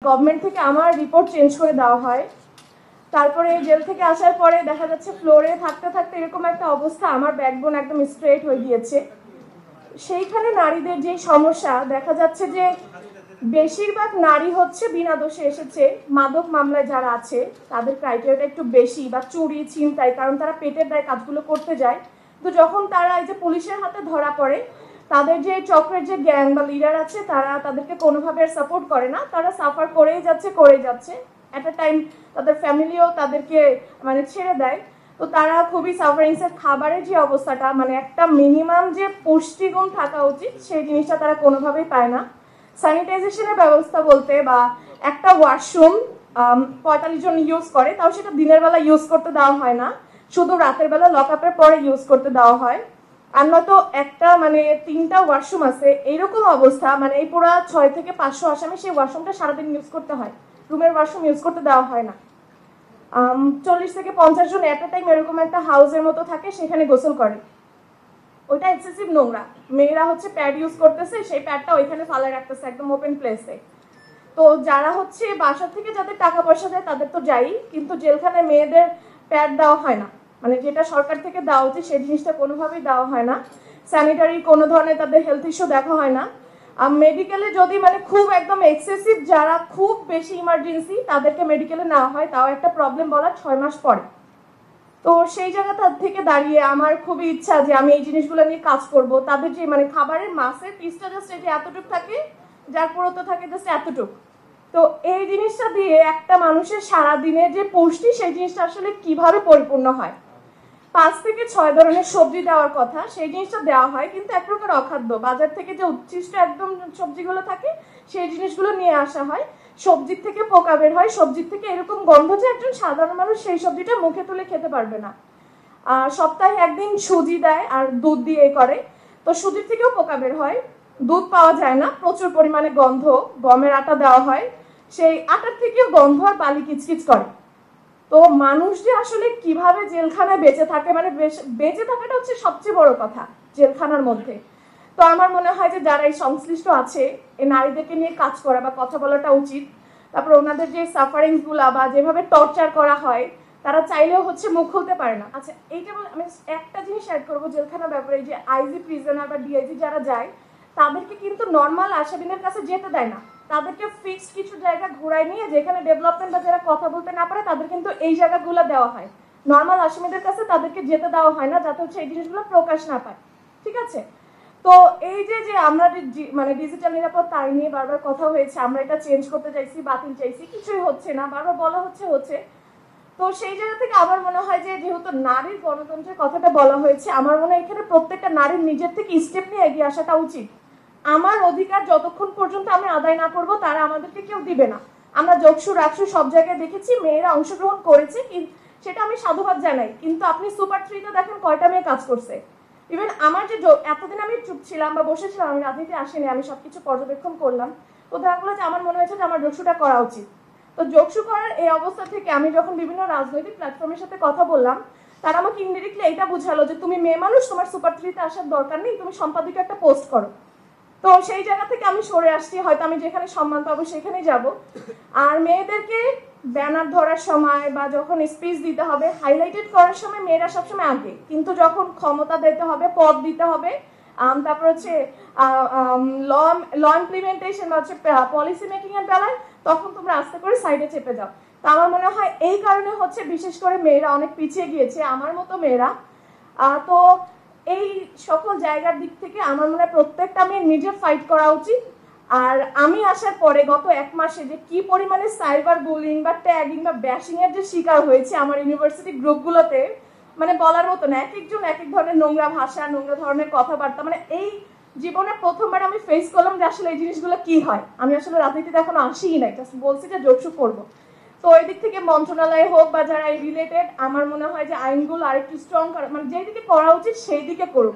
Government থেকে আমার report change করে দেওয়া হয়। তারপরে জেল থেকে আসার পরে দেখা যাচ্ছে ফ্লোরে থাকতে থাকতে এরকম একটা অবস্থা, আমার ব্যাকবোন একদম স্ট্রেট হয়ে গিয়েছে। সেইখানে নারীদের যে সমস্যা দেখা যাচ্ছে যে বেশিরভাগ নারী হচ্ছে বিনা দোষে এসেছে, মাদক মামলায় যারা আছে তাদের ক্রাইটেরিয়াটা একটু বেশি, বা চুরি ছিনতাই, কারণ তারা পেটের দায়ে কাজগুলো করতে যায়। তো যখন তারা এই যে পুলিশের হাতে ধরা পড়ে, তাদের যে চক্রের যে গ্যাং বা লিডার আছে তারা তাদেরকে কোনোভাবে সাপোর্ট করে না, তারা সাফার করেই যাচ্ছে এট আ টাইম তাদের ফ্যামিলিও তাদেরকে মানে ছেড়ে দেয়। তো তারা খুবই সাফারিংসের, খাবারের যে অবস্থাটা মানে একটা মিনিমাম যে পুষ্টিগুণ থাকা উচিত সেই জিনিসটা তারা কোনোভাবেই পায় না। স্যানিটাইজেশনের ব্যবস্থা বলতে বা একটা ওয়াশরুম 45 জন ইউজ করে, তাও সেটা দিনের বেলা ইউজ করতে দেওয়া হয় না, শুধু রাতের বেলা লক আপের পরে ইউজ করতে দেওয়া হয়। আর নয়তো একটা মানে 3টা ওয়াশরুম আছে, এইরকম অবস্থা মানে এই পুরো 6 থেকে 500 আসামি সেই ওয়াশরুমটা সারাদিন ইউজ করতে হয়, রুমের ওয়াশরুম ইউজ করতে দেওয়া হয় না। 40 থেকে 50 জন এট এ টাইম এরকম একটা হাউসের মতো থাকে, সেখানে গোসল করে। ওইটা এক্সেসিভ নোংরা, মেয়েরা হচ্ছে প্যাড ইউজ করতেছে, সেই প্যাডটা ওইখানে ফালায় রাখতেছে একদম ওপেন প্লেসে। তো যারা হচ্ছে বাসা থেকে যাদের টাকা পয়সা দেয় তাদের তো যাই, কিন্তু জেলখানায় মেয়েদের প্যাড দেওয়া হয় না, মানে যেটা সরকার থেকে দেওয়া উচিত সেই জিনিসটা কোনোভাবেই দেওয়া হয় না। স্যানিটারি কোনো ধরনের তাদের হেলথ ইস্যু দেখা হয় না। মেডিকেলে যদি মানে খুব একদম এক্সেসিভ, যারা খুব বেশি ইমার্জেন্সি তাদেরকে মেডিকেলে নেওয়া হয়, তাও একটা প্রবলেম বলার 6 মাস পরে। তো সেই জায়গাটা থেকে দাঁড়িয়ে আমার খুবই ইচ্ছা যে আমি এই জিনিসগুলো নিয়ে কাজ করব। তাদের যে মানে খাবারের মাছের পিসটা জাস্ট এই যে এতটুকু থাকে, যার পুরোটা থাকে জাস্ট এতটুকু। তো এই জিনিসটা দিয়ে একটা মানুষের সারাদিনের যে পুষ্টি সেই জিনিসটা আসলে কিভাবে পরিপূর্ণ হয়। 5 থেকে 6 ধরনের সবজি দেওয়ার কথা, সেই জিনিসটা দেওয়া হয়, কিন্তু এক প্রকার অখাদ্য। বাজার থেকে যে উচ্ছিষ্ট একদম সবজিগুলো থাকে সেই জিনিসগুলো নিয়ে আসা হয়, সবজির থেকে পোকা বের হয়, সবজির থেকে এরকম গন্ধ যে একজন সাধারণ মানুষ সেই সবজিটা মুখে তুলে খেতে পারবে না। সপ্তাহে একদিন সুজি দেয় আর দুধ দিয়ে করে, তো সুজির থেকেও পোকা বের হয়, দুধ পাওয়া যায় না, প্রচুর পরিমাণে গন্ধ। গমের আটা দেওয়া হয়, সেই আটার থেকেও গন্ধ আর বালি কিচকিচ করে। তো মানুষ যে আসলে কিভাবে জেলখানায় বেঁচে থাকে, মানে বেঁচে থাকাটা হচ্ছে সবচেয়ে বড় কথা জেলখানার মধ্যে। তো আমার মনে হয় যে যারা এই সংশ্লিষ্ট আছে এই নারীদেরকে নিয়ে কাজ করা বা কথা বলাটা উচিত। তারপর ওনাদের যে সাফারিংস গুলা বা যেভাবে টর্চার করা হয়, তারা চাইলেও হচ্ছে মুখ খুলতে পারে না। আচ্ছা, এইটা বলে আমি একটা জিনিস অ্যাড করবো জেলখানার ব্যাপারে, যে আইজি প্রিজনার বা ডিআইজি যারা যায় তাদেরকে কিন্তু নর্মাল আসামিদের কাছে যেতে দেয় না, তাদেরকে ফিক্সড কিছু জায়গা ঘুরায় নিয়ে যেখানে ডেভেলপমেন্ট বা যারা কথা বলতে না পারে তাদের কিন্তু এই জায়গাগুলো দেওয়া হয়, নর্মাল আসামিদের কাছে তাদেরকে যেতে দেওয়া হয় না, যাতে হচ্ছে এই জিনিসগুলো প্রকাশ না পায়। ঠিক আছে? তো এই যে যে আমরা মানে ডিজিটাল নিরাপত্তা আইন নিয়ে বারবার কথা হয়েছে, আমরা এটা চেঞ্জ করতে চাইছি, বাতিল চাইছি, কিছুই হচ্ছে না, বারবার বলা হচ্ছে। তো সেই জায়গা থেকে আমার মনে হয় যে যেহেতু নারীর গণতন্ত্রের কথাটা বলা হয়েছে, আমার মনে হয় এখানে প্রত্যেকটা নারীর নিজের থেকে স্টেপ নিয়ে এগিয়ে আসাটা উচিত। আমার অধিকার যতক্ষণ পর্যন্ত আমি আদায় না করবো তারা আমাদেরকে কেউ দিবে না। আমরা যোগসু রাখসু সব জায়গায় দেখেছি মেয়েরা অংশগ্রহণ করেছে, সেটা আমি সাধুবাদ জানাই, কিন্তু আপনি সুপার 3-তে দেখেন কয়টা মেয়ে কাজ করছে। ইভেন আমার যে এতদিন আমি চুপ ছিলাম বা বসেছিলাম, আমি রাজনীতি আসিনি, আমি সবকিছু পর্যবেক্ষণ করলাম, তো দেখা গেলো যে আমার মনে হয়েছে যে আমার যোগসুটা করা উচিত। তো যোগসু করার এই অবস্থা থেকে আমি যখন বিভিন্ন রাজনৈতিক প্ল্যাটফর্মের সাথে কথা বললাম, তারা আমাকে ইনডিরেক্টলি এটা বুঝালো যে তুমি মেয়ে মানুষ, তোমার সুপার 3-তে আসার দরকার নেই, তুমি সম্পাদিকা একটা পোস্ট করো। তো সেই জায়গা থেকে আমি সরে আসছি, হয়তো আমি যেখানে সম্মান পাবো সেখানেই যাব। আর মেয়েদেরকে ব্যানার ধরার সময় বা যখন স্পিচ দিতে হবে, হাইলাইটেড করার সময় মেয়েরা সবসময় আগে, কিন্তু যখন ক্ষমতা দিতে হবে, পদ দিতে হবে, তারপর হচ্ছে ল ইমপ্লিমেন্টেশন বা হচ্ছে পলিসি মেকিং এর বেলায়, তখন তোমরা আস্তে করে সাইডে চেপে যাও। তো আমার মনে হয় এই কারণে হচ্ছে বিশেষ করে মেয়েরা অনেক পিছিয়ে গিয়েছে, আমার মতো মেয়েরা। তো এই সকল জায়গার দিক থেকে আমার মনে হয় প্রত্যেকটা মেয়ের নিজের ফাইট করা উচিত। আর আমি আসার পরে গত 1 মাসে যে কি পরিমাণে সাইবার বুলিং বা ট্যাগিং বা ব্যাশিং এর যে শিকার হয়েছে আমার ইউনিভার্সিটি গ্রুপগুলোতে, মানে বলার মতো না, এক একজন এক এক ধরনের নোংরা ভাষা, নোংরা ধরনের কথাবার্তা, মানে এই জীবনে প্রথমবার আমি ফেস করলাম যে আসলে এই জিনিসগুলো কি হয়। আমি আসলে রাজনীতিতে এখনো আসিই নাই, জাস্ট বলছি যে যোগসুখ করবো। তো এই দিক থেকে মন্ত্রণালয় হোক বা যারা এই রিলেটেড, আমার মনে হয় যে আইনগুলো আরেকটু স্ট্রং করা, মানে যেই দিকে করা উচিত সেই দিকে করুক।